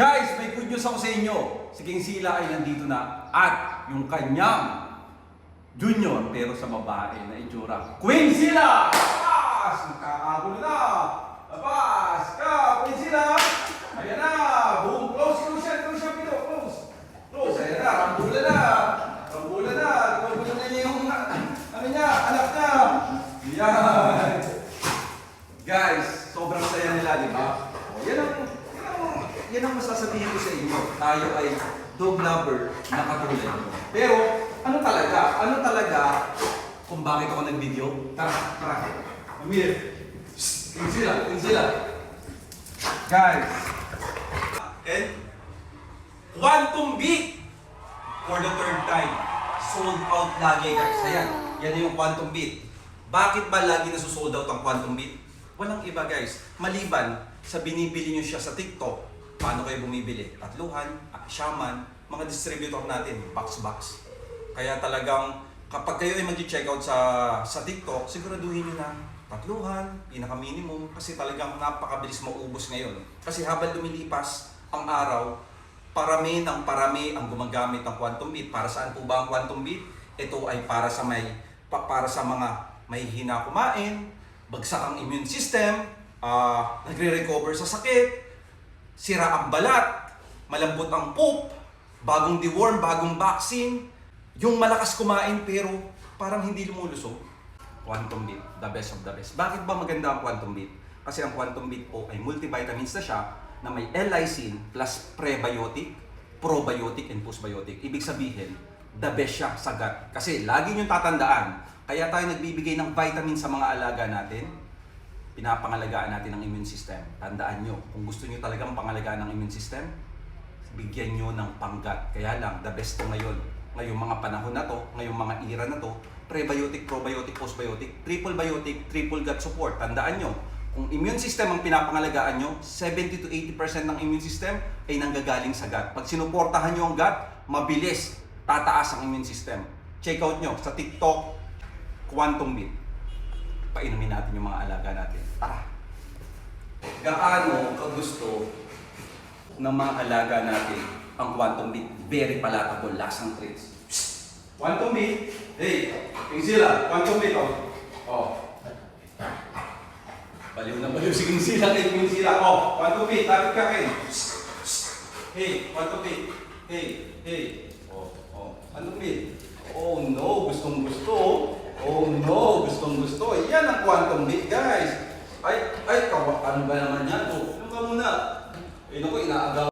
Guys, may good news ako sa inyo. Si King Sila ay nandito na at yung kanyang junior pero sa babae na itsura. Queen Sila! Labas! Nakakagulo na! Labas! Ka! Queen Sila! Ayan na! Boom! Close yan! Close! Ayan na! Rambulan na! Rambulan na niya yung ano niya! Anak niya! Yan! Guys, sobrang saya nila, di ba? Yan ang masasabihin ko sa inyo. Tayo ay dog lover na katulad nyo. Pero, ano talaga kung bakit ako nag-video? Tara. Amir. King sila. Guys. And, Quantum Beat for the third time. Sold out lagi, guys. Ayan. Yan yung Quantum Beat. Bakit ba lagi nasusold out ang Quantum Beat? Walang iba, guys. Maliban sa binibili nyo siya sa TikTok. Paano kayo bumibili? Tatluhan, Shaman, mga distributor natin, box. Kaya talagang kapag kayo ay mag-checkout sa TikTok, siguraduhin nyo na tatluhan, pinaka-minimum, kasi talagang napakabilis maubos ngayon. Kasi habang lumilipas ang araw, parami ang gumagamit ng Quantum Beat. Para saan po ba ang Quantum Beat? Ito ay para sa mga mahihina kumain, bagsak ang immune system, nagre-recover sa sakit, sira ang balat, malambot ang poop, bagong deworm, bagong vaccine, yung malakas kumain pero parang hindi lumulusog. Quantum Beat, the best of the best. Bakit ba maganda ang Quantum Beat? Kasi ang Quantum Beat po ay multivitamins na siya na may L-lysine plus prebiotic, probiotic, and postbiotic. Ibig sabihin, the best siya sa gut. Kasi lagi niyong tatandaan, kaya tayo nagbibigay ng vitamins sa mga alaga natin, pinapangalagaan natin ang immune system. Tandaan nyo, kung gusto nyo talagang pangalagaan ng immune system, bigyan nyo ng panggat. Kaya lang, the best to ngayon. Ngayong mga panahon na to, ngayong mga era na to, prebiotic, probiotic, postbiotic, triple biotic, triple gut support. Tandaan nyo, kung immune system ang pinapangalagaan nyo, 70 to 80% ng immune system ay nanggagaling sa gut. Pag sinuportahan nyo ang gut, mabilis tataas ang immune system. Check out nyo sa TikTok, Quantum Beat. Painumin natin yung mga alaga natin. Tara! Gaano kagusto ng mga alaga natin ang Quantum Beat? Very palatable, lasang treats. Quantum Beat! Hey! King Sila! Quantum Beat! Oh! Baliw na baliw si King Sila kay King Sila. Oh! Quantum Beat! Lapit ka kayo! Hey! Quantum Beat! Hey! Oh! Quantum Beat! Oh no! Gustong gusto! Oh no, gustong-gusto. Yan ang Quantum Beat, guys. Ay, ano ba naman yan? Ano ka muna? Naku, inaagaw.